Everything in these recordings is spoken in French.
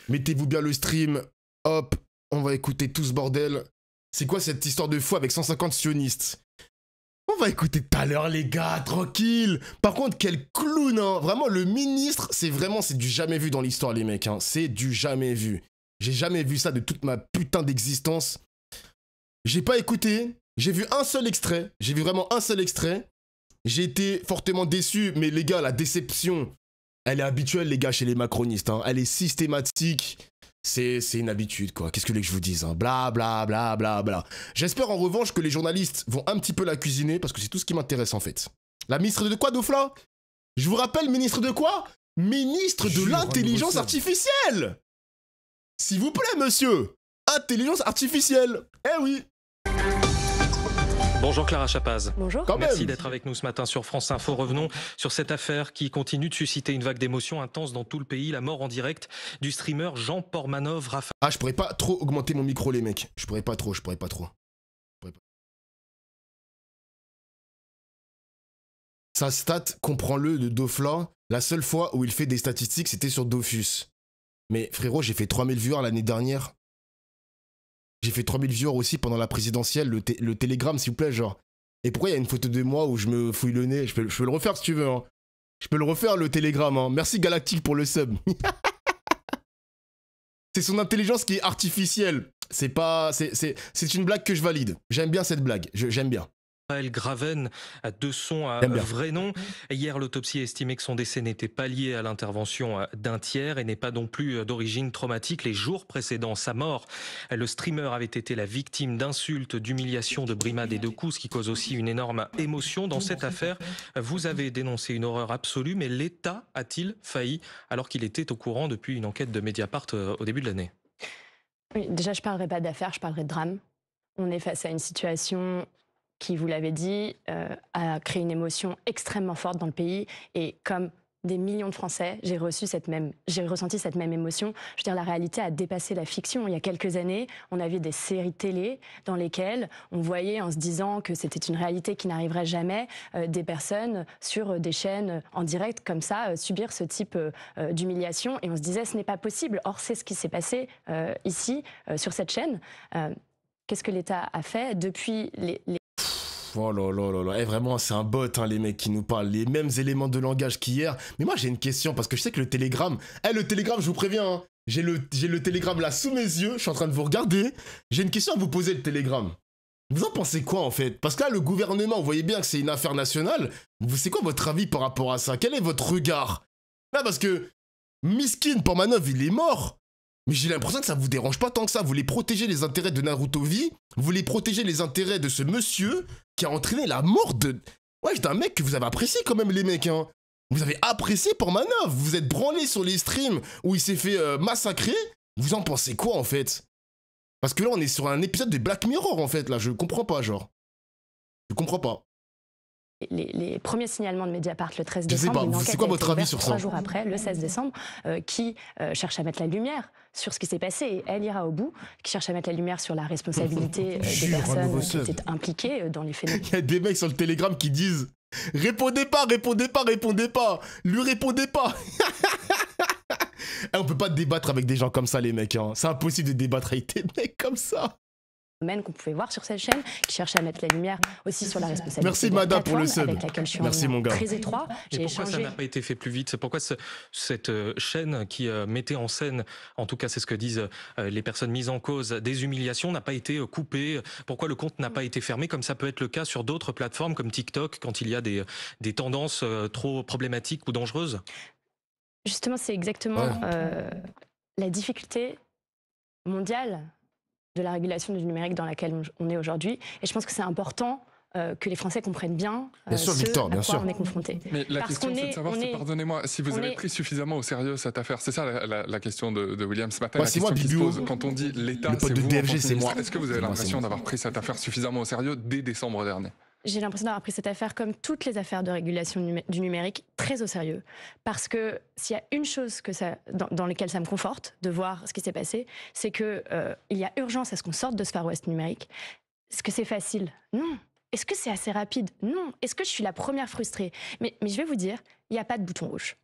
Mettez-vous bien le stream. Hop, on va écouter tout ce bordel. C'est quoi cette histoire de fou avec 150 sionistes? On va écouter tout à l'heure, les gars, tranquille. Par contre, quel clown, hein. Vraiment, le ministre, c'est du jamais vu dans l'histoire, les mecs, hein. C'est du jamais vu. J'ai jamais vu ça de toute ma putain d'existence. J'ai pas écouté. J'ai vu un seul extrait. J'ai vu vraiment un seul extrait. J'ai été fortement déçu, mais les gars, la déception, elle est habituelle, les gars, chez les macronistes, hein. Elle est systématique. C'est une habitude, quoi. Qu'est-ce que je vous dise, hein. Bla, bla, bla, bla, bla. J'espère, en revanche, que les journalistes vont un petit peu la cuisiner, parce que c'est tout ce qui m'intéresse, en fait. La ministre de quoi, Dofla? Je vous rappelle, ministre de quoi? Ministre de l'intelligence artificielle. S'il vous plaît, monsieur. Intelligence artificielle. Eh oui. Bonjour Clara Chapaz. Bonjour. Merci d'être avec nous ce matin sur France Info. Revenons sur cette affaire qui continue de susciter une vague d'émotions intenses dans tout le pays. La mort en direct du streamer Jean Portmanov Raphaël. Ah, je pourrais pas trop augmenter mon micro, les mecs. Je pourrais pas trop. Sa stat, comprends-le, de Dofla, la seule fois où il fait des statistiques, c'était sur Dofus. Mais frérot, j'ai fait 3000 viewers l'année dernière. J'ai fait 3000 viewers aussi pendant la présidentielle, le Telegram, s'il vous plaît, genre. Et pourquoi il y a une photo de moi où je me fouille le nez? Je peux le refaire si tu veux, hein. Je peux le refaire, le Telegram, hein. Merci Galactique pour le sub. C'est son intelligence qui est artificielle. C'est une blague que je valide. J'aime bien cette blague, j'aime bien. Graven, de son vrai nom. Hier, l'autopsie a estimé que son décès n'était pas lié à l'intervention d'un tiers et n'est pas non plus d'origine traumatique. Les jours précédant sa mort, le streamer avait été la victime d'insultes, d'humiliations, de brimades et de coups, ce qui cause aussi une énorme émotion. Dans cette affaire, vous avez dénoncé une horreur absolue, mais l'État a-t-il failli alors qu'il était au courant depuis une enquête de Mediapart au début de l'année? Oui, déjà, je ne parlerai pas d'affaires, je parlerai de drame. On est face à une situation qui, vous l'avez dit, a créé une émotion extrêmement forte dans le pays. Et comme des millions de Français, j'ai ressenti cette même émotion. Je veux dire, la réalité a dépassé la fiction. Il y a quelques années, on avait des séries télé dans lesquelles on voyait, en se disant que c'était une réalité qui n'arriverait jamais, des personnes sur des chaînes en direct comme ça subir ce type d'humiliation. Et on se disait, ce n'est pas possible. Or, c'est ce qui s'est passé ici, sur cette chaîne. Qu'est-ce que l'État a fait depuis Oh là là là là, eh, vraiment c'est un bot, hein, les mecs qui nous parlent, les mêmes éléments de langage qu'hier. Mais moi j'ai une question, parce que je sais que le Telegram, le Telegram je vous préviens, hein, j'ai le Telegram là sous mes yeux, je suis en train de vous regarder. J'ai une question à vous poser, le Telegram. Vous en pensez quoi en fait? Parce que là le gouvernement, vous voyez bien que c'est une affaire nationale, c'est quoi votre avis par rapport à ça? Quel est votre regard? Là parce que Miskin Portmanov il est mort. Mais j'ai l'impression que ça vous dérange pas tant que ça. Vous voulez protéger les intérêts de Naruto V, vous voulez protéger les intérêts de ce monsieur qui a entraîné la mort de... Ouais, d'un mec que vous avez apprécié quand même, les mecs, hein. Vous avez apprécié Portmanov, vous vous êtes branlé sur les streams où il s'est fait massacrer. Vous en pensez quoi, en fait? Parce que là, on est sur un épisode de Black Mirror, en fait, là. Je comprends pas, genre. Je comprends pas. Les premiers signalements de Mediapart le 13 décembre, c'est quoi votre avis sur ça? 3 jours après, le 16 décembre, qui cherche à mettre la lumière sur ce qui s'est passé, et elle ira au bout, qui cherche à mettre la lumière sur la responsabilité des personnes qui étaient impliquées dans les faits. Il y a des mecs sur le Telegram qui disent « Répondez pas, répondez pas, répondez pas, lui répondez pas !» On peut pas débattre avec des gens comme ça, les mecs, hein. C'est impossible de débattre avec des mecs comme ça. Qu'on pouvait voir sur cette chaîne, qui cherche à mettre la lumière aussi sur la responsabilité. Merci Mada pour le sub. Merci mon gars. Très étroit. Et pourquoi ça n'a pas été fait plus vite? C'est pourquoi cette chaîne qui mettait en scène, en tout cas c'est ce que disent les personnes mises en cause, des humiliations, n'a pas été coupée? Pourquoi le compte n'a pas été fermé, comme ça peut être le cas sur d'autres plateformes comme TikTok, quand il y a des tendances trop problématiques ou dangereuses? Justement, c'est exactement la difficulté mondiale de la régulation du numérique dans laquelle on est aujourd'hui. Et je pense que c'est important que les Français comprennent bien, sûr, Victor, bien sûr. on est confronté. Mais la question, c'est de savoir, pardonnez-moi, si vous avez pris suffisamment au sérieux cette affaire. C'est ça la question de William ce matin. La question qui se pose quand on dit l'État, c'est vous, DFG, c'est moi. Est-ce que vous avez l'impression d'avoir pris cette affaire suffisamment au sérieux dès décembre dernier? J'ai l'impression d'avoir pris cette affaire, comme toutes les affaires de régulation du numérique, très au sérieux. Parce que s'il y a une chose dans laquelle ça me conforte de voir ce qui s'est passé, c'est qu'il y a urgence à ce qu'on sorte de ce Far West numérique. Est-ce que c'est facile? Non. Est-ce que c'est assez rapide? Non. Est-ce que je suis la première frustrée? Mais je vais vous dire, il n'y a pas de bouton rouge.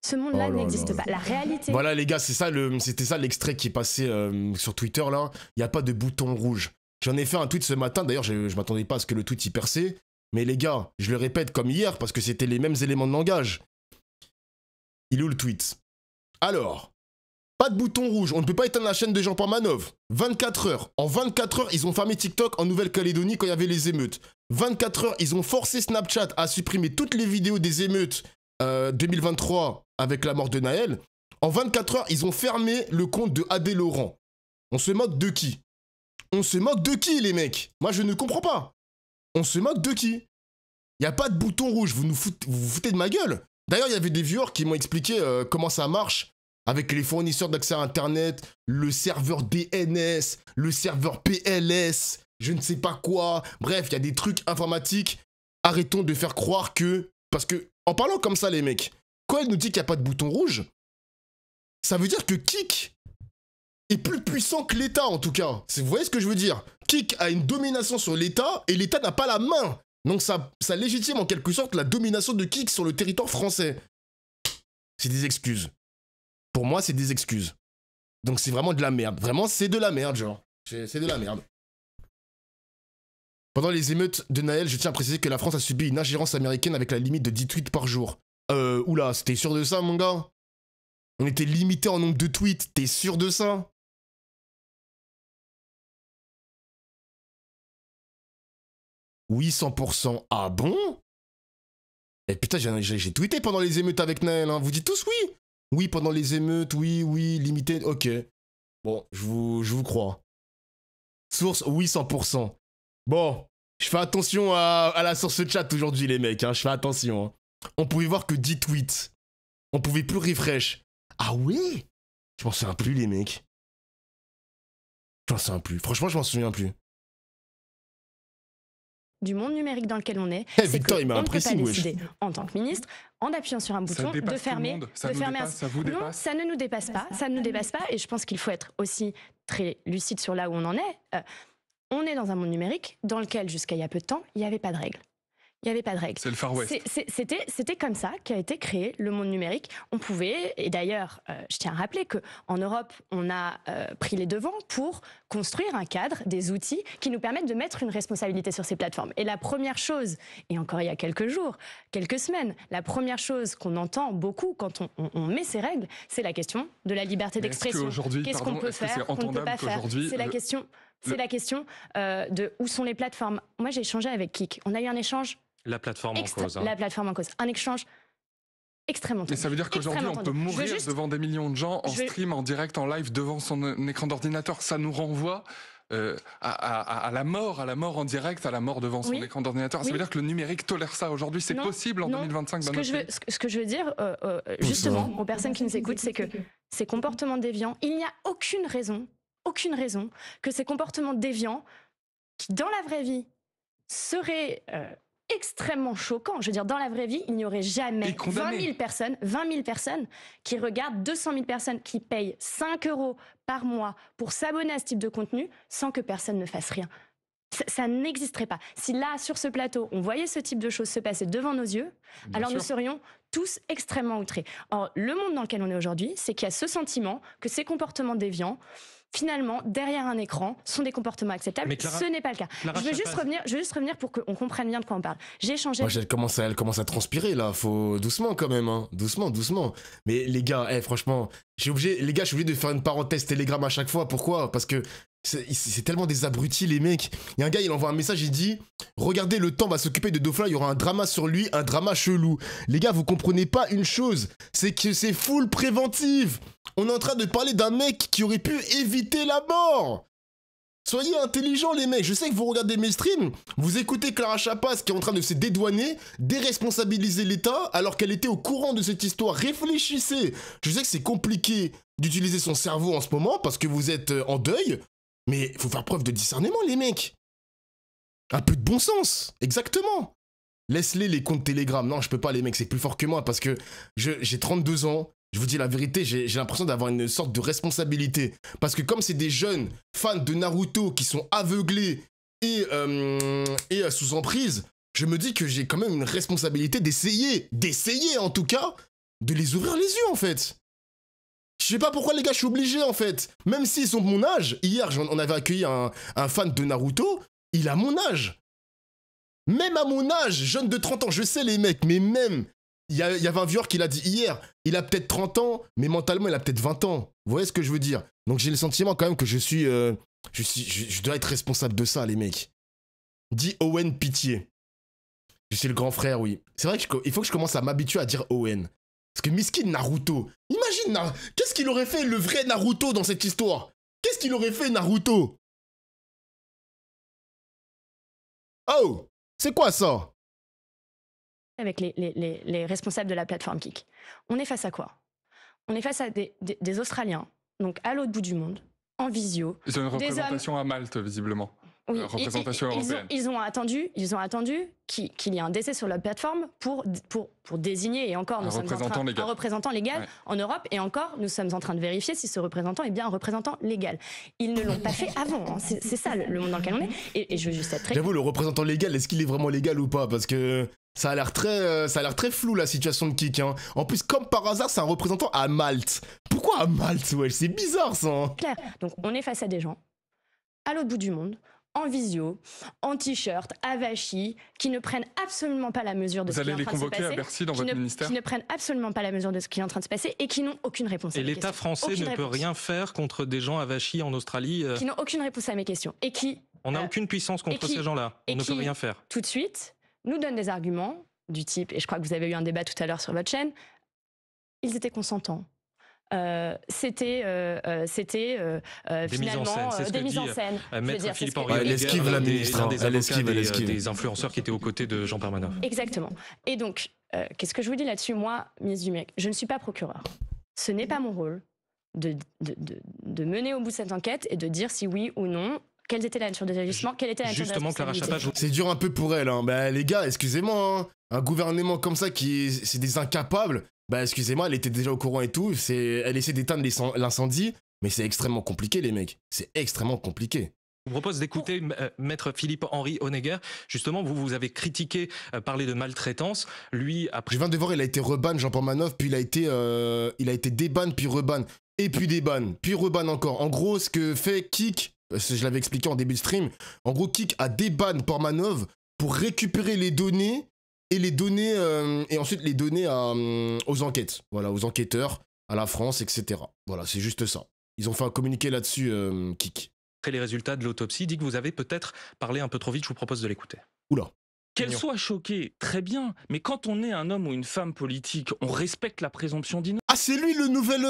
Ce monde-là n'existe pas. La réalité... Voilà les gars, c'était ça l'extrait qui est passé sur Twitter là. Il n'y a pas de bouton rouge. J'en ai fait un tweet ce matin, d'ailleurs je m'attendais pas à ce que le tweet y perçait. Mais les gars, je le répète comme hier parce que c'était les mêmes éléments de langage. Il est où le tweet? Alors, pas de bouton rouge, on ne peut pas éteindre la chaîne de Jean Parmanov. 24 heures. En 24 heures, ils ont fermé TikTok en Nouvelle-Calédonie quand il y avait les émeutes. 24 heures, ils ont forcé Snapchat à supprimer toutes les vidéos des émeutes 2023 avec la mort de Naël. En 24 heures, ils ont fermé le compte de Adé Laurent. On se moque de qui? On se moque de qui, les mecs? Moi, je ne comprends pas. On se moque de qui? Il n'y a pas de bouton rouge, vous vous foutez de ma gueule. D'ailleurs, il y avait des viewers qui m'ont expliqué comment ça marche avec les fournisseurs d'accès à Internet, le serveur DNS, le serveur PLS, je ne sais pas quoi. Bref, il y a des trucs informatiques. Arrêtons de faire croire que... Parce que, en parlant comme ça, les mecs, quand elle nous dit qu'il n'y a pas de bouton rouge, ça veut dire que Kik est plus puissant que l'État, en tout cas. Vous voyez ce que je veux dire? Kik a une domination sur l'État et l'État n'a pas la main. Donc ça légitime en quelque sorte la domination de Kik sur le territoire français. C'est des excuses. Pour moi, c'est des excuses. Donc c'est vraiment de la merde. Vraiment, c'est de la merde, genre. C'est de la merde. Pendant les émeutes de Naël, je tiens à préciser que la France a subi une ingérence américaine avec la limite de 10 tweets par jour. Oula, t'es sûr de ça, mon gars? On était limité en nombre de tweets, t'es sûr de ça? Oui, 100%. Ah bon? Eh putain, j'ai tweeté pendant les émeutes avec Naël, hein. Vous dites tous oui? Oui, pendant les émeutes, oui, limité, ok. Bon, je vous crois. Source, oui, 100%. Bon, je fais attention à la source chat aujourd'hui, les mecs, hein, je fais attention. Hein. On pouvait voir que 10 tweets. On pouvait plus refresh. Ah ouais? Je m'en souviens plus, les mecs. Je m'en souviens plus. Franchement, je m'en souviens plus. Du monde numérique dans lequel on est, Victor, il m'a apprécié, on ne peut pas décider en tant que ministre, en appuyant sur un bouton, de fermer, ça vous dépasse. Non, ça ne nous dépasse pas, ça ne nous dépasse pas, et je pense qu'il faut être aussi très lucide sur là où on en est. On est dans un monde numérique dans lequel, jusqu'à il y a peu de temps, il n'y avait pas de règles. Il n'y avait pas de règles. C'est le Far West. C'était comme ça qu'a été créé le monde numérique. On pouvait, et d'ailleurs, je tiens à rappeler qu'en Europe, on a pris les devants pour construire un cadre, des outils qui nous permettent de mettre une responsabilité sur ces plateformes. Et la première chose, et encore il y a quelques jours, quelques semaines, la première chose qu'on entend beaucoup quand on met ces règles, c'est la question de la liberté d'expression. Qu'est-ce qu'on peut faire, qu'on ne peut pas faire? C'est la question... C'est la question de où sont les plateformes. Moi, j'ai échangé avec Kik. On a eu un échange... La plateforme en cause. Hein. La plateforme en cause. Un échange extrêmement tendu. Mais ça veut dire qu'aujourd'hui, on peut mourir devant des millions de gens en stream, en direct, en live, devant son écran d'ordinateur. Ça nous renvoie à la mort en direct, à la mort devant son écran d'ordinateur. Ça veut dire que le numérique tolère ça aujourd'hui. C'est possible en 2025 dans notre pays. Ce que je veux dire, justement, aux personnes qui nous écoutent, c'est que ces comportements déviants, il n'y a aucune raison que ces comportements déviants, qui dans la vraie vie seraient extrêmement choquants. Je veux dire, dans la vraie vie, il n'y aurait jamais 20 000 personnes qui regardent, 200 000 personnes qui payent 5 € par mois pour s'abonner à ce type de contenu sans que personne ne fasse rien. Ça n'existerait pas. Si là, sur ce plateau, on voyait ce type de choses se passer devant nos yeux, alors nous serions tous extrêmement outrés. Or, le monde dans lequel on est aujourd'hui, c'est qu'il y a ce sentiment que ces comportements déviants, finalement, derrière un écran, sont des comportements acceptables. Clara, ce n'est pas le cas. Je veux juste revenir pour qu'on comprenne bien de quoi on parle. J'ai échangé... Moi, elle commence à transpirer, là. Faut doucement, quand même. Hein. Doucement. Mais les gars, franchement, je suis obligé de faire une parenthèse Telegram à chaque fois. Pourquoi? Parce que c'est tellement des abrutis, les mecs. Il y a un gars, il envoie un message, il dit « Regardez, le temps va s'occuper de Dauphin, il y aura un drama sur lui, un drama chelou. » Les gars, vous comprenez pas une chose, c'est que c'est full préventive. On est en train de parler d'un mec qui aurait pu éviter la mort. Soyez intelligents, les mecs. Je sais que vous regardez mes streams, vous écoutez Clara Chapas qui est en train de se dédouaner, déresponsabiliser l'État alors qu'elle était au courant de cette histoire. Réfléchissez. Je sais que c'est compliqué d'utiliser son cerveau en ce moment parce que vous êtes en deuil, mais il faut faire preuve de discernement, les mecs. Un peu de bon sens, exactement. Laisse-les comptes Telegram. Non, je peux pas, les mecs, c'est plus fort que moi parce que j'ai 32 ans. Je vous dis la vérité, j'ai l'impression d'avoir une sorte de responsabilité. Parce que comme c'est des jeunes fans de Naruto qui sont aveuglés et sous emprise, je me dis que j'ai quand même une responsabilité d'essayer en tout cas, de les ouvrir les yeux, en fait. Je sais pas pourquoi, les gars, je suis obligé, en fait. Même s'ils sont de mon âge. Hier, on avait accueilli un fan de Naruto. Il a mon âge. Même à mon âge, jeune de 30 ans, je sais, les mecs, mais même... Il y avait un viewer qui l'a dit hier, il a peut-être 30 ans, mais mentalement, il a peut-être 20 ans. Vous voyez ce que je veux dire? Donc j'ai le sentiment quand même que je dois être responsable de ça, les mecs. Dis Owen pitié. Je suis le grand frère, oui. C'est vrai qu'il faut que je commence à m'habituer à dire Owen. Parce que miskin Naruto. Imagine, qu'est-ce qu'il aurait fait le vrai Naruto dans cette histoire? Qu'est-ce qu'il aurait fait Naruto? Oh, c'est quoi ça? Avec les responsables de la plateforme Kik. On est face à quoi? On est face à des Australiens, donc à l'autre bout du monde, en visio. Ils ont une représentation à Malte, visiblement. Oui, représentation européenne. Ils ont attendu qu'il y ait un décès sur la plateforme pour désigner, et encore, un représentant légal ouais. En Europe, et encore, nous sommes en train de vérifier si ce représentant est bien un représentant légal. Ils ne l'ont pas fait avant, hein. C'est ça le monde dans lequel on est, et je veux juste être très... J'avoue, le représentant légal, est-ce qu'il est vraiment légal ou pas? Parce que ça a l'air très flou, la situation de Kik, hein. En plus, comme par hasard, c'est un représentant à Malte. Pourquoi à Malte, ouais? C'est bizarre, ça, hein. Claire. Donc, on est face à des gens, à l'autre bout du monde, en visio, en t-shirt, avachi, qui ne prennent absolument pas la mesure de ce qui est en train de se passer. Vous allez les convoquer à Bercy dans votre ministère? Qui ne prennent absolument pas la mesure de ce qui est en train de se passer et qui n'ont aucune réponse à mes questions. Et l'État français ne peut rien faire contre des gens avachi en Australie qui n'ont aucune réponse à mes questions. Et qui... On n'a aucune puissance contre ces gens-là. On ne peut rien faire. Tout de suite, nous donnent des arguments du type, et je crois que vous avez eu un débat tout à l'heure sur votre chaîne, ils étaient consentants. C'était finalement des mises en scène. Maître Philippe Henry, elle esquive la ministre, elle esquive des influenceurs qui étaient aux côtés de Jean Permanov. Exactement. Et donc, qu'est-ce que je vous dis là-dessus? Moi, ministre du MEC, je ne suis pas procureur. Ce n'est pas mon rôle de mener au bout cette enquête et de dire si oui ou non. Quelles étaient la nature des agissements? Quelle était la nature des responsabilités? C'est dur un peu pour elle, hein. Bah, les gars, excusez-moi, hein. Un gouvernement comme ça c'est des incapables. Bah excusez-moi, elle était déjà au courant et tout, elle essaie d'éteindre l'incendie, mais c'est extrêmement compliqué les mecs, c'est extrêmement compliqué. Je vous propose d'écouter Maître Philippe Henry Honegger. Justement, vous avez critiqué, parlé de maltraitance. Lui, après... Je viens de voir, il a été reban, Jean Permanov, puis il a été déban, puis reban, et puis déban, puis reban encore. En gros, ce que fait Kik, je l'avais expliqué en début de stream, en gros, Kik a déban Permanov pour récupérer les données, et ensuite les donner aux enquêtes, voilà, aux enquêteurs, à la France, etc. Voilà, c'est juste ça. Ils ont fait un communiqué là-dessus, Kik. Après les résultats de l'autopsie, dit que vous avez peut-être parlé un peu trop vite, je vous propose de l'écouter. Oula. Qu'elle soit choquée, très bien, mais quand on est un homme ou une femme politique, on respecte la présomption d'innocence. Ah, c'est lui le nouvel...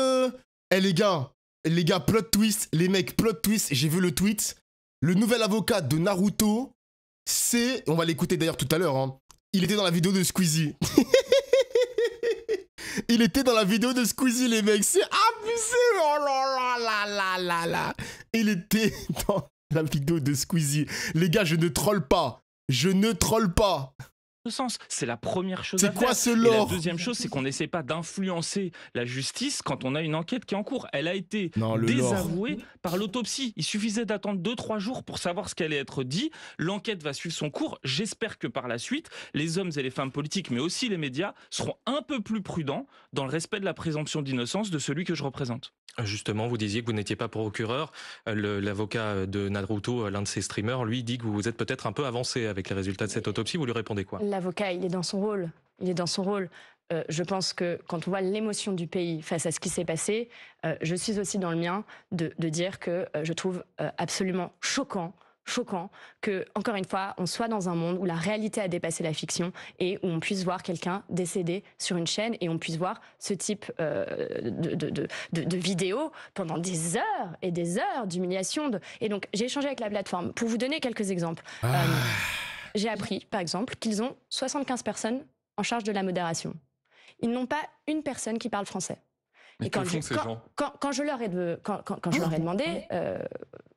Eh les gars, plot twist, les mecs, plot twist, j'ai vu le tweet. Le nouvel avocat de Naruto, c'est... On va l'écouter d'ailleurs tout à l'heure, hein. Il était dans la vidéo de Squeezie. Il était dans la vidéo de Squeezie, les mecs. C'est abusé. Oh là là là là là. Il était dans la vidéo de Squeezie. Les gars, je ne troll pas. Je ne troll pas. C'est la première chose à faire. C'est quoi ce lore? Et la deuxième chose, c'est qu'on n'essaie pas d'influencer la justice quand on a une enquête qui est en cours. Elle a été désavouée par l'autopsie. Il suffisait d'attendre 2-3 jours pour savoir ce qu'allait être dit. L'enquête va suivre son cours. J'espère que par la suite, les hommes et les femmes politiques, mais aussi les médias, seront un peu plus prudents dans le respect de la présomption d'innocence de celui que je représente. Justement, vous disiez que vous n'étiez pas procureur. L'avocat de Naruto, l'un de ses streamers, lui dit que vous êtes peut-être un peu avancé avec les résultats de cette autopsie. Vous lui répondez quoi? L'avocat, il est dans son rôle. Il est dans son rôle. Je pense que quand on voit l'émotion du pays face à ce qui s'est passé, je suis aussi dans le mien de dire que je trouve absolument choquant que, encore une fois, on soit dans un monde où la réalité a dépassé la fiction et où on puisse voir quelqu'un décédé sur une chaîne et on puisse voir ce type de vidéos pendant des heures et des heures d'humiliation. Et donc, j'ai échangé avec la plateforme. Pour vous donner quelques exemples, j'ai appris, par exemple, qu'ils ont 75 personnes en charge de la modération. Ils n'ont pas une personne qui parle français. Mais que font ces gens ? Quand je leur ai demandé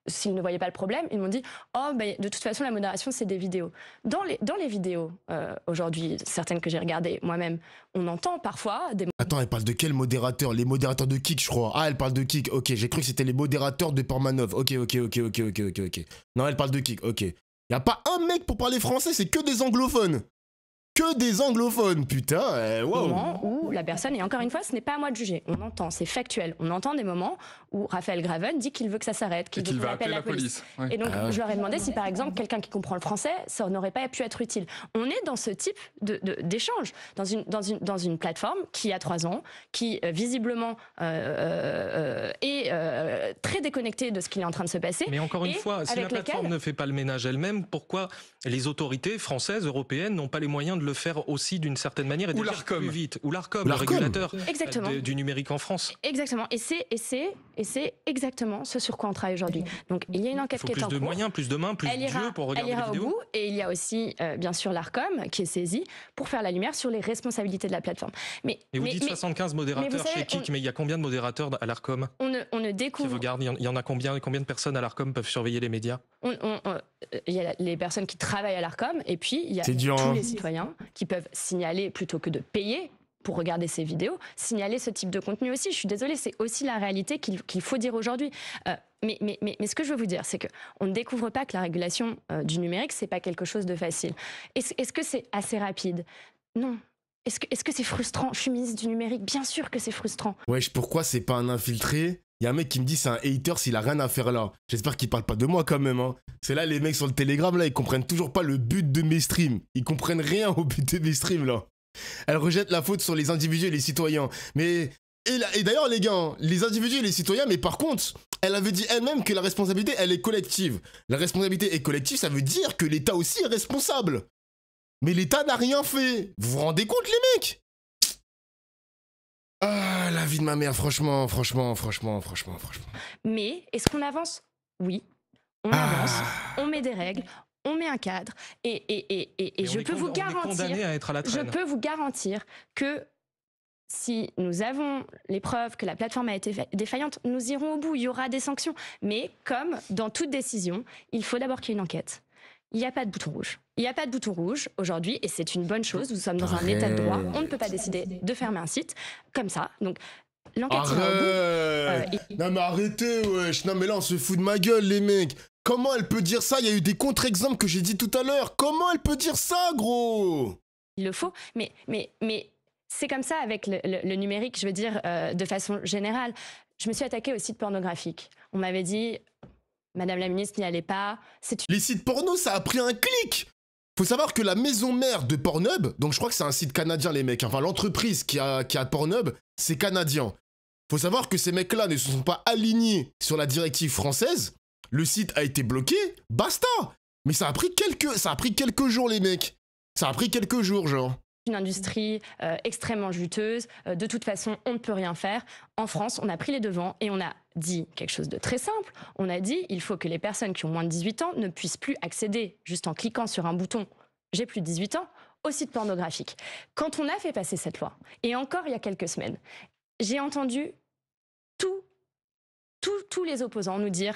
s'ils ne voyaient pas le problème, ils m'ont dit « Oh, ben, de toute façon, la modération, c'est des vidéos. » Dans les vidéos, aujourd'hui, certaines que j'ai regardées moi-même, on entend parfois des... Attends, elle parle de quel modérateur? Les modérateurs de Kik, je crois. Ah, elle parle de Kik, ok. J'ai cru que c'était les modérateurs de Permanov. Ok. Non, elle parle de Kik, ok. Y a pas un mec pour parler français, c'est que des anglophones. que des anglophones, putain, wow. Moment où la personne, et encore une fois, ce n'est pas à moi de juger, on entend, c'est factuel, on entend des moments où Raphaël Graven dit qu'il veut que ça s'arrête, qu'il veut qu'on appelle la police. Ouais. Et donc, je leur ai demandé si, par exemple, quelqu'un qui comprend le français, ça n'aurait pas pu être utile. On est dans ce type d'échange, dans une plateforme qui a 3 ans, qui visiblement est très déconnectée de ce qui est en train de se passer. Mais encore une fois, si la plateforme ne fait pas le ménage elle-même, pourquoi les autorités françaises, européennes n'ont pas les moyens de le faire aussi d'une certaine manière et d'agir plus vite? Ou l'ARCOM, le régulateur du numérique en France. Exactement. Et c'est exactement ce sur quoi on travaille aujourd'hui. Donc il y a une enquête qui est en cours. Plus de moyens, plus de mains, plus d'yeux pour regarder les vidéos. Au bout, et il y a aussi bien sûr l'ARCOM qui est saisi pour faire la lumière sur les responsabilités de la plateforme. Mais vous dites 75 modérateurs chez Kik, mais il y a combien de modérateurs à l'ARCOM? On ne découvre... Qui regardent, il y en a combien de personnes à l'ARCOM peuvent surveiller les médias? Il y a les personnes qui travaillent à l'ARCOM et puis il y a tous les citoyens qui peuvent signaler plutôt que de payer pour regarder ces vidéos, signaler ce type de contenu aussi. Je suis désolée, c'est aussi la réalité qu'il faut dire aujourd'hui. Mais ce que je veux vous dire, c'est qu'on ne découvre pas que la régulation du numérique, c'est pas quelque chose de facile. Est-ce que c'est assez rapide? Non. Est-ce que c'est frustrant? Je suis ministre du numérique, bien sûr que c'est frustrant. Wesh, pourquoi c'est pas un infiltré? Il y a un mec qui me dit c'est un hater s'il a rien à faire là. J'espère qu'il parle pas de moi quand même. Hein. C'est là les mecs sur le Telegram là, ils comprennent toujours pas le but de mes streams. Ils comprennent rien au but de mes streams là. Elle rejette la faute sur les individus et les citoyens. Mais et d'ailleurs les gars, les individus et les citoyens, mais par contre, elle avait dit elle-même que la responsabilité elle est collective. La responsabilité est collective, ça veut dire que l'État aussi est responsable. Mais l'État n'a rien fait. Vous vous rendez compte les mecs? Ah, la vie de ma mère, franchement. Mais est-ce qu'on avance? Oui, on avance, on met des règles, on met un cadre, et je peux vous garantir que si nous avons les preuves que la plateforme a été défaillante, nous irons au bout, il y aura des sanctions. Mais comme dans toute décision, il faut d'abord qu'il y ait une enquête. Il n'y a pas de bouton rouge. Il n'y a pas de bouton rouge aujourd'hui et c'est une bonne chose. Nous sommes dans un état de droit. On ne peut pas décider de fermer un site comme ça. Donc l'enquête ira au bout. Non mais arrêtez wesh. Non mais là on se fout de ma gueule les mecs. Comment elle peut dire ça? Il y a eu des contre-exemples que j'ai dit tout à l'heure. Comment elle peut dire ça gros? Il le faut. Mais c'est comme ça avec le numérique, je veux dire, de façon générale. Je me suis attaquée aux sites pornographiques. On m'avait dit... Madame la ministre, n'y allez pas. Les sites porno, ça a pris un clic. Faut savoir que la maison mère de Pornhub, donc je crois que c'est un site canadien les mecs, enfin l'entreprise qui a Pornhub, c'est canadien. Faut savoir que ces mecs-là ne se sont pas alignés sur la directive française. Le site a été bloqué, basta. Mais ça a pris quelques jours les mecs. Ça a pris quelques jours genre. Une industrie extrêmement juteuse. De toute façon, on ne peut rien faire. En France, on a pris les devants et on a dit quelque chose de très simple. On a dit il faut que les personnes qui ont moins de 18 ans ne puissent plus accéder, juste en cliquant sur un bouton « J'ai plus de 18 ans », au site pornographique. Quand on a fait passer cette loi, et encore il y a quelques semaines, j'ai entendu tous les opposants nous dire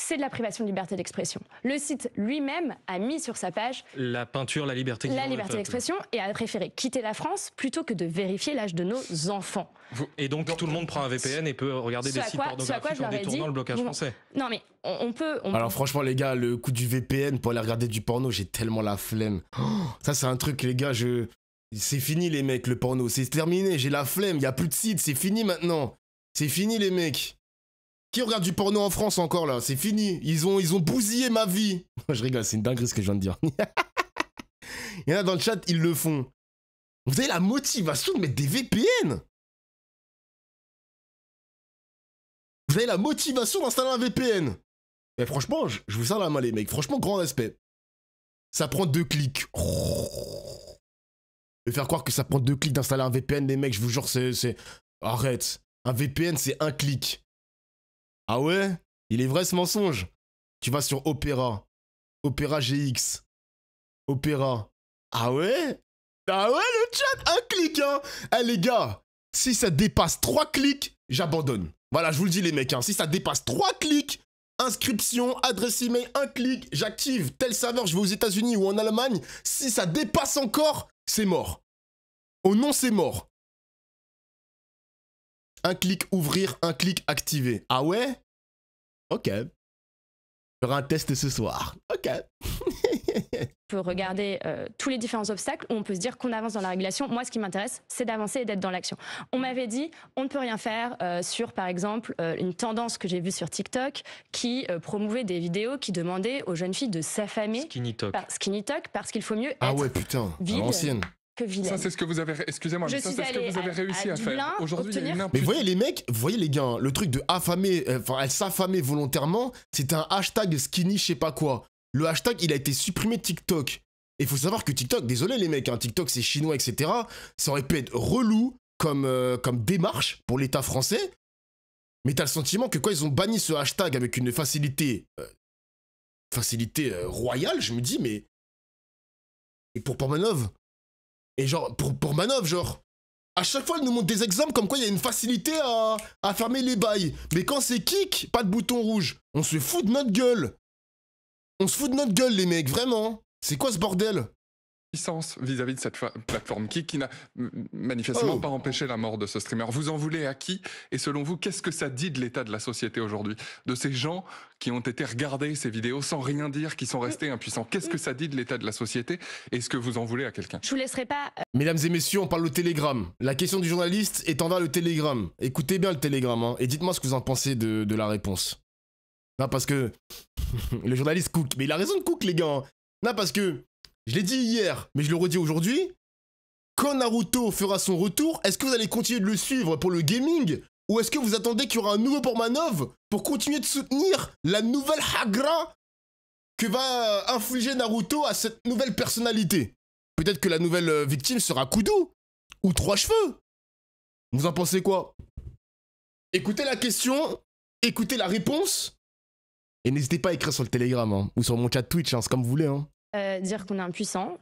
c'est de la privation de liberté d'expression. Le site lui-même a mis sur sa page la peinture, la liberté d'expression et a préféré quitter la France plutôt que de vérifier l'âge de nos enfants. Et donc tout le monde prend un VPN et peut regarder des sites pornographiques en détournant le blocage français. Non mais on peut... Alors franchement les gars, le coup du VPN pour aller regarder du porno, j'ai tellement la flemme. Oh, ça c'est un truc les gars, c'est fini les mecs, le porno, c'est terminé, j'ai la flemme, il n'y a plus de sites, c'est fini maintenant. C'est fini les mecs. Qui regarde du porno en France encore là? C'est fini. Ils ont bousillé ma vie. Je rigole, c'est une dinguerie ce que je viens de dire. Il y en a dans le chat, ils le font. Vous avez la motivation de mettre des VPN? Vous avez la motivation d'installer un VPN? Mais franchement, je vous sers la main les mecs. Franchement, grand respect. Ça prend 2 clics. Me faire croire que ça prend 2 clics d'installer un VPN les mecs, je vous jure, c'est... Arrête. Un VPN, c'est 1 clic. Ah ouais? Il est vrai ce mensonge? Tu vas sur Opera. Opera GX. Opera. Ah ouais? Ah ouais le chat? 1 clic hein? Eh les gars, si ça dépasse 3 clics, j'abandonne. Voilà, je vous le dis les mecs, hein. Si ça dépasse 3 clics, inscription, adresse email, 1 clic, j'active tel serveur, je vais aux États-Unis ou en Allemagne. Si ça dépasse encore, c'est mort. Oh non, c'est mort. 1 clic ouvrir, 1 clic activer. Ah ouais? Ok. Je ferai un test ce soir. Ok. peut regarder tous les différents obstacles où on peut se dire qu'on avance dans la régulation. Moi, ce qui m'intéresse, c'est d'avancer et d'être dans l'action. On m'avait dit, on ne peut rien faire sur, par exemple, une tendance que j'ai vue sur TikTok qui promouvait des vidéos qui demandaient aux jeunes filles de s'affamer. Skinny Talk, parce qu'il faut mieux être ouais, putain, à l'ancienne. Ça, c'est ce que vous avez, excusez-moi, mais ça, c'est ce que vous avez réussi à faire. Aujourd'hui, il y a une mais voyez les mecs, voyez les gars, le truc de affamer, elle s'affamer volontairement, c'était un hashtag skinny je sais pas quoi. Le hashtag, il a été supprimé de TikTok. Et il faut savoir que TikTok, désolé les mecs, hein, TikTok c'est chinois, etc. Ça aurait pu être relou comme démarche pour l'État français. Mais t'as le sentiment que quand ils ont banni ce hashtag avec une facilité royale, je me dis, mais... Et pour Portmanov? Et genre, pour Manov, genre... À chaque fois, elle nous montre des exemples comme quoi il y a une facilité à fermer les bails. Mais quand c'est kick, pas de bouton rouge. On se fout de notre gueule. On se fout de notre gueule, les mecs, vraiment. C'est quoi ce bordel? Puissance vis-à-vis de cette plateforme qui n'a manifestement pas empêché la mort de ce streamer. Vous en voulez à qui? Et selon vous, qu'est-ce que ça dit de l'état de la société aujourd'hui? De ces gens qui ont été regarder ces vidéos sans rien dire, qui sont restés impuissants. Qu'est-ce que ça dit de l'état de la société? Est-ce que vous en voulez à quelqu'un? Je vous laisserai pas... Mesdames et messieurs, on parle au Telegram. La question du journaliste est envers le Telegram. Écoutez bien le Telegram, hein, et dites-moi ce que vous en pensez de la réponse. Non, parce que le journaliste cook. Mais il a raison de cook, les gars. Hein. Non, parce que je l'ai dit hier, mais je le redis aujourd'hui. Quand Naruto fera son retour, est-ce que vous allez continuer de le suivre pour le gaming? Ou est-ce que vous attendez qu'il y aura un nouveau Portmanov pour continuer de soutenir la nouvelle Hagra que va infliger Naruto à cette nouvelle personnalité? Peut-être que la nouvelle victime sera Kudo ou Trois Cheveux. Vous en pensez quoi? Écoutez la question, écoutez la réponse. Et n'hésitez pas à écrire sur le Telegram hein, ou sur mon chat Twitch, hein, c'est comme vous voulez. Hein. Dire qu'on est impuissant,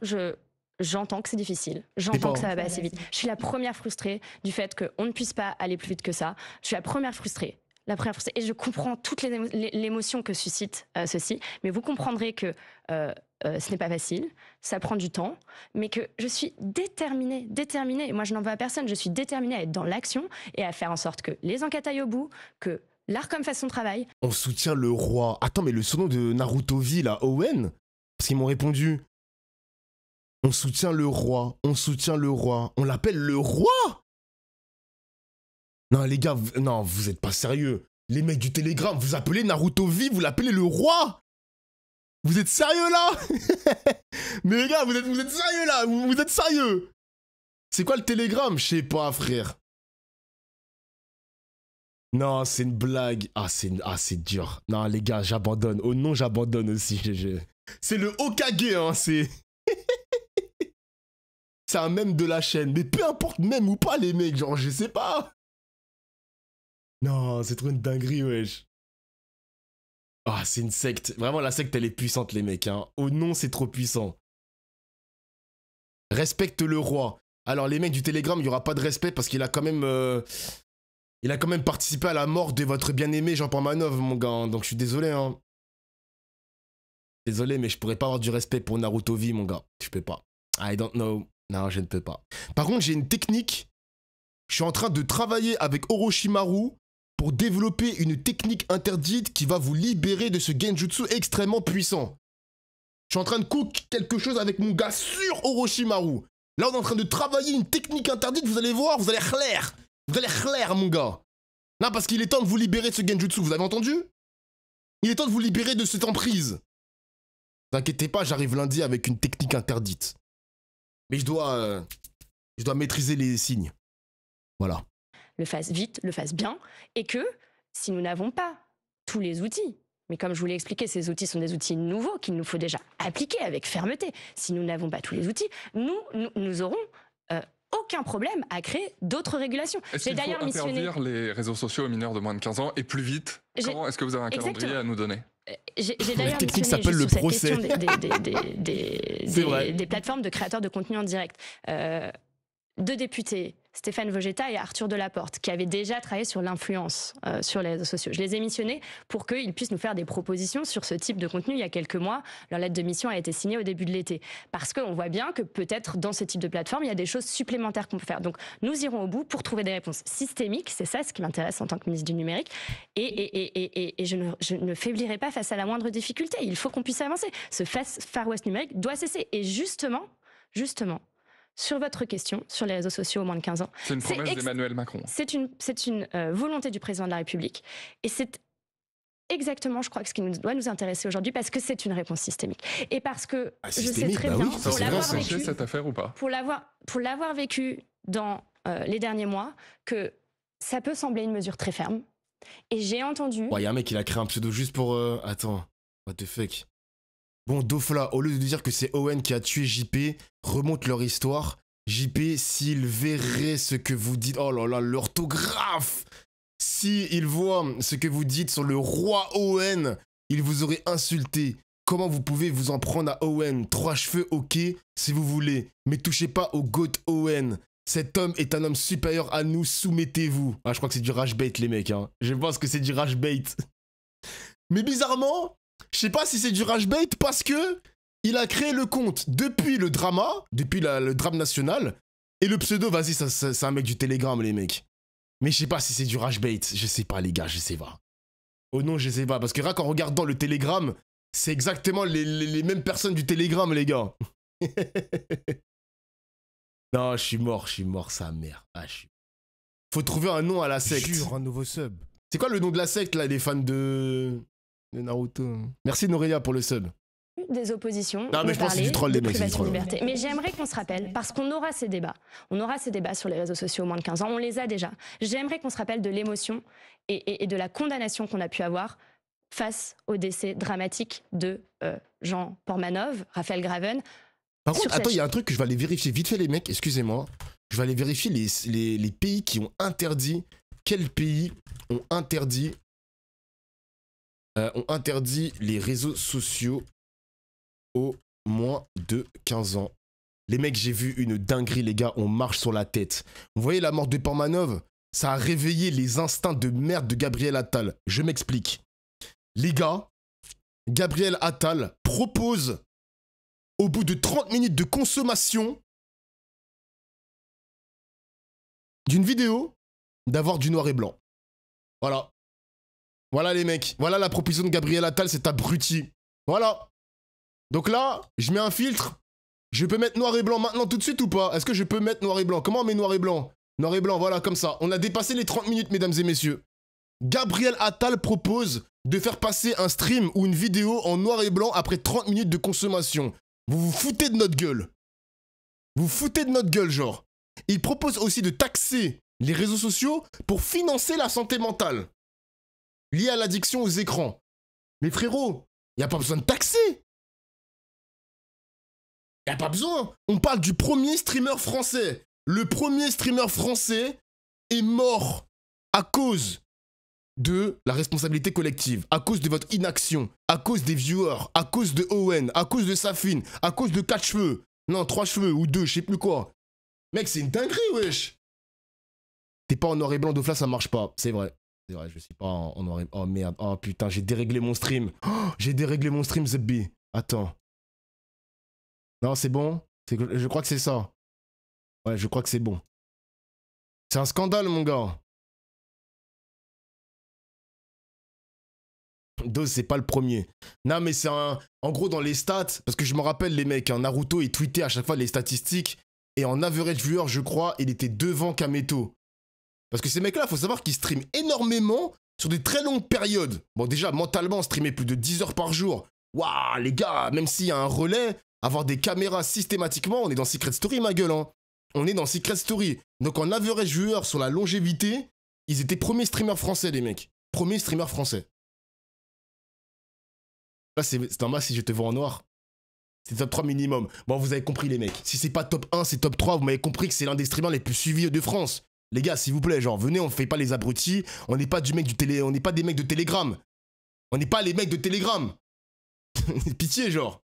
j'entends que c'est difficile. J'entends que ça va pas assez vite. Je suis la première frustrée du fait qu'on ne puisse pas aller plus vite que ça. Je suis la première frustrée. Et je comprends toute l'émotion que suscite ceci. Mais vous comprendrez que ce n'est pas facile, ça prend du temps, mais que je suis déterminée. Et moi, je n'en veux à personne. Je suis déterminée à être dans l'action et à faire en sorte que les enquêtes aillent au bout, que l'Arcom fasse son travail. On soutient le roi. Attends, mais le surnom de Naruto V, là, Owen, parce qu'ils m'ont répondu. On soutient le roi. On l'appelle le roi? Non, les gars, non, vous êtes pas sérieux. Les mecs du Telegram, vous appelez Naruto V, vous l'appelez le roi? Vous êtes sérieux, là? Mais les gars, vous êtes sérieux, là? Vous êtes sérieux? C'est quoi le Telegram? Je sais pas, frère. Non, c'est une blague. Ah, c'est dur. Non, les gars, j'abandonne. Oh non, j'abandonne aussi. C'est le Hokage, hein, c'est... C'est un mème de la chaîne. Mais peu importe, même ou pas, les mecs. Genre, je sais pas. Non, c'est trop une dinguerie, wesh. Ah, c'est une secte. Vraiment, la secte, elle est puissante, les mecs. Hein. Oh non, c'est trop puissant. Respecte le roi. Alors, les mecs du Telegram, il n'y aura pas de respect parce qu'il a quand même... Il a quand même participé à la mort de votre bien-aimé Jean Portmanov, mon gars. Donc, je suis désolé, hein. Désolé, mais je pourrais pas avoir du respect pour Naruto V, mon gars. Je peux pas. I don't know. Non, je ne peux pas. Par contre, j'ai une technique. Je suis en train de travailler avec Orochimaru pour développer une technique interdite qui va vous libérer de ce genjutsu extrêmement puissant. Je suis en train de cook quelque chose avec mon gars sur Orochimaru. Là, on est en train de travailler une technique interdite. Vous allez voir, vous allez clair. Vous allez clair, mon gars. Non, parce qu'il est temps de vous libérer de ce genjutsu. Vous avez entendu? Il est temps de vous libérer de cette emprise. Ne vous inquiétez pas, j'arrive lundi avec une technique interdite. Mais je dois maîtriser les signes. Voilà. Le fasse vite, le fasse bien, et que si nous n'avons pas tous les outils, mais comme je vous l'ai expliqué, ces outils sont des outils nouveaux qu'il nous faut déjà appliquer avec fermeté. Si nous n'avons pas tous les outils, nous aurons aucun problème à créer d'autres régulations. Est-ce qu'il faut interdire les réseaux sociaux aux mineurs de moins de 15 ans et plus vite? Comment est-ce que vous avez un calendrier à nous donner? J'ai d'ailleurs la technique s'appelle le procès. Des plateformes de créateurs de contenu en direct. 2 députés, Stéphane Vogetta et Arthur Delaporte, qui avaient déjà travaillé sur l'influence sur les réseaux sociaux. Je les ai missionnés pour qu'ils puissent nous faire des propositions sur ce type de contenu il y a quelques mois. Leur lettre de mission a été signée au début de l'été. Parce qu'on voit bien que peut-être dans ce type de plateforme, il y a des choses supplémentaires qu'on peut faire. Donc nous irons au bout pour trouver des réponses systémiques. C'est ça ce qui m'intéresse en tant que ministre du numérique. Et je ne faiblirai pas face à la moindre difficulté. Il faut qu'on puisse avancer. Ce Far West numérique doit cesser. Et justement, sur votre question, sur les réseaux sociaux aux moins de 15 ans. C'est une promesse d'Emmanuel Macron. C'est une volonté du président de la République. Et c'est exactement, je crois, ce qui doit nous intéresser aujourd'hui, parce que c'est une réponse systémique. Et parce que je sais très bien, pour l'avoir vécu, cette affaire ou pas, pour l'avoir vécu dans les derniers mois, que ça peut sembler une mesure très ferme. Et j'ai entendu... Il y a un mec, il a créé un pseudo juste pour... Attends, what the fuck. Bon, Dofla, au lieu de dire que c'est Owen qui a tué JP, remonte leur histoire. JP, s'il verrait ce que vous dites... Oh là là, l'orthographe! S'il voit ce que vous dites sur le roi Owen, il vous aurait insulté. Comment vous pouvez vous en prendre à Owen? 3 cheveux, ok, si vous voulez. Mais touchez pas au GOAT Owen. Cet homme est un homme supérieur à nous, soumettez-vous. Ah, je crois que c'est du rage bait, les mecs. Hein. Je pense que c'est du rage bait. Mais bizarrement... Je sais pas si c'est du rage bait parce que il a créé le compte depuis le drama, depuis le drame national. Et le pseudo, vas-y, c'est un mec du Telegram, les mecs. Mais je sais pas si c'est du rage bait. Je sais pas, les gars, je sais pas. Oh non, je sais pas. Parce que rien qu'en regardant le Telegram, c'est exactement les mêmes personnes du Telegram, les gars. Non, je suis mort, sa mère. Ah, Faut trouver un nom à la secte. Jure, un nouveau sub. C'est quoi le nom de la secte, là, des fans de Naruto? Merci Noreya pour le sub. Des oppositions. Non, mais je pense que c'est du troll, les mecs. Mais j'aimerais qu'on se rappelle, parce qu'on aura ces débats. On aura ces débats sur les réseaux sociaux aux moins de 15 ans. On les a déjà. J'aimerais qu'on se rappelle de l'émotion et de la condamnation qu'on a pu avoir face au décès dramatique de Jean Portmanov, Raphaël Graven. Par contre, attends, il y a un truc que je vais aller vérifier vite fait, les mecs. Excusez-moi. Je vais aller vérifier les pays qui ont interdit. Quels pays ont interdit les réseaux sociaux aux moins de 15 ans. Les mecs, j'ai vu une dinguerie, les gars, on marche sur la tête. Vous voyez la mort de Portmanov? Ça a réveillé les instincts de merde de Gabriel Attal. Je m'explique. Les gars, Gabriel Attal propose, au bout de 30 minutes de consommation d'une vidéo, d'avoir du noir et blanc. Voilà. Voilà les mecs, voilà la proposition de Gabriel Attal, cet abruti. Voilà. Donc là, je mets un filtre. Je peux mettre noir et blanc maintenant tout de suite ou pas? Est-ce que je peux mettre noir et blanc? Comment on met noir et blanc? Noir et blanc, voilà, comme ça. On a dépassé les 30 minutes, mesdames et messieurs. Gabriel Attal propose de faire passer un stream ou une vidéo en noir et blanc après 30 minutes de consommation. Vous vous foutez de notre gueule. Vous vous foutez de notre gueule, genre. Il propose aussi de taxer les réseaux sociaux pour financer la santé mentale liée à l'addiction aux écrans. Mais frérot, il n'y a pas besoin de taxer. Il n'y a pas besoin. On parle du premier streamer français. Le premier streamer français est mort à cause de la responsabilité collective, à cause de votre inaction, à cause des viewers, à cause de Owen, à cause de Safine, à cause de 4 cheveux. Non, 3 cheveux ou 2, je sais plus quoi. Mec, c'est une dinguerie, wesh. T'es pas en noir et blanc, Dofla, ça marche pas. C'est vrai. C'est vrai, je suis pas en noir et blanc. Oh merde, oh putain, j'ai déréglé mon stream. Oh, j'ai déréglé mon stream, ZB. Attends. Non, c'est bon? Je crois que c'est ça. Ouais, je crois que c'est bon. C'est un scandale, mon gars. Dose, c'est pas le premier. Non, mais c'est un... En gros, dans les stats, parce que je me rappelle, les mecs, hein, Naruto, il tweetait à chaque fois les statistiques. Et en average viewer, je crois, il était devant Kameto. Parce que ces mecs-là, il faut savoir qu'ils streament énormément sur des très longues périodes. Bon, déjà, mentalement, streamer plus de 10 heures par jour. Waouh, les gars, même s'il y a un relais, avoir des caméras systématiquement, on est dans Secret Story, ma gueule, hein. On est dans Secret Story. Donc, en average viewer sur la longévité, ils étaient premiers streamers français, les mecs. Premiers streamers français. Là, c'est normal si je te vois en noir. C'est top 3 minimum. Bon, vous avez compris, les mecs. Si c'est pas top 1, c'est top 3. Vous m'avez compris que c'est l'un des streamers les plus suivis de France. Les gars, s'il vous plaît, genre, venez, on fait pas les abrutis. On n'est pas on n'est pas des mecs de Telegram. On n'est pas les mecs de Telegram. Pitié, genre.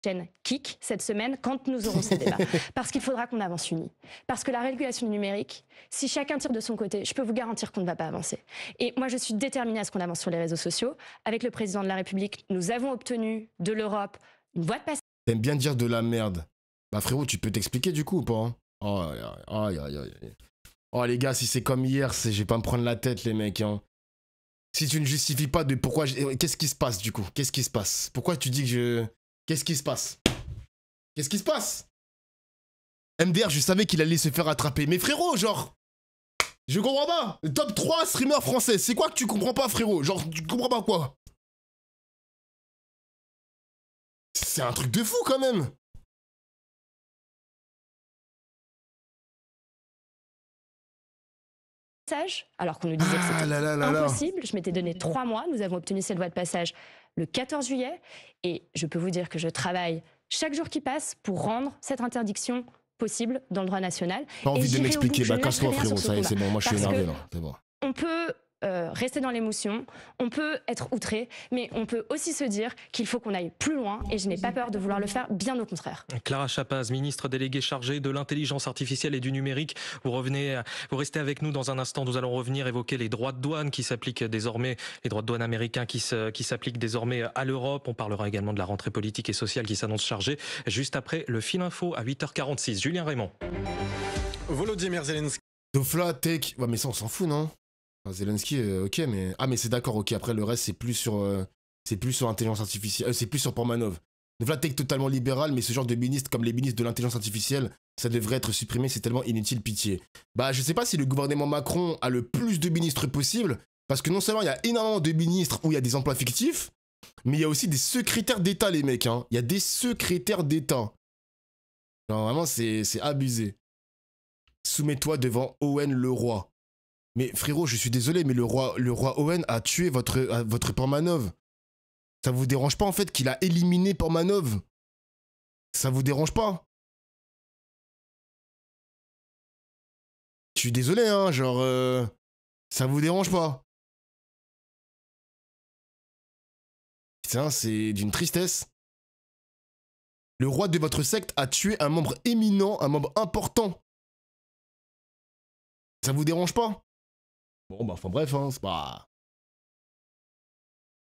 chaîne Kik cette semaine quand nous aurons ces débats. Parce qu'il faudra qu'on avance unis. Parce que la régulation du numérique, si chacun tire de son côté, je peux vous garantir qu'on ne va pas avancer. Et moi, je suis déterminée à ce qu'on avance sur les réseaux sociaux. Avec le président de la République, nous avons obtenu de l'Europe une voie de passage. T'aimes bien dire de la merde. Bah frérot, tu peux t'expliquer du coup ou pas hein? Oh les gars, si c'est comme hier, je vais pas me prendre la tête les mecs. Hein. Si tu ne justifies pas de pourquoi... Qu'est-ce qui se passe du coup? Qu'est-ce qui se passe? Pourquoi tu dis que je... Qu'est-ce qui se passe? Qu'est-ce qui se passe? MDR, je savais qu'il allait se faire attraper. Mais frérot, genre... Je comprends pas. Le top 3 streamer français. C'est quoi que tu comprends pas, frérot? Genre, tu comprends pas quoi? C'est un truc de fou, quand même. Alors qu'on nous disait que c'était impossible. Je m'étais donné 3 mois. Nous avons obtenu cette voie de passage le 14 juillet. Et je peux vous dire que je travaille chaque jour qui passe pour rendre cette interdiction possible dans le droit national. Pas envie de m'expliquer. Bah, casse-toi, frérot. Ça y est, c'est bon. Moi, je suis énervé, là. C'est bon. On peut rester dans l'émotion, on peut être outré, mais on peut aussi se dire qu'il faut qu'on aille plus loin et je n'ai pas peur de vouloir le faire, bien au contraire. Clara Chapaz, ministre déléguée chargée de l'intelligence artificielle et du numérique, vous restez avec nous dans un instant, nous allons revenir évoquer les droits de douane qui s'appliquent désormais, les droits de douane américains qui s'appliquent désormais à l'Europe. On parlera également de la rentrée politique et sociale qui s'annonce chargée juste après le fil info à 8h46. Julien Raymond. Volodymyr Zelensky. Dofla, Tech, ouais mais ça on s'en fout non? Zelensky, ok, mais... Ah mais c'est d'accord, ok, après le reste c'est plus sur l'intelligence artificielle, c'est plus sur Portmanov. Donc là, Tech totalement libéral, mais ce genre de ministre, comme les ministres de l'intelligence artificielle, ça devrait être supprimé, c'est tellement inutile, pitié. Bah je sais pas si le gouvernement Macron a le plus de ministres possible, parce que non seulement il y a énormément de ministres où il y a des emplois fictifs, mais il y a aussi des secrétaires d'État les mecs, hein. Il y a des secrétaires d'État. Genre vraiment c'est abusé. Soumets-toi devant Owen le roi. Mais frérot, je suis désolé, mais le roi Owen a tué votre Portmanov. Ça vous dérange pas en fait qu'il a éliminé Portmanov? Ça vous dérange pas? Je suis désolé, hein, genre... ça vous dérange pas? Putain, c'est d'une tristesse. Le roi de votre secte a tué un membre éminent, un membre important. Ça vous dérange pas? Bon, bah, enfin bref, hein, c'est pas...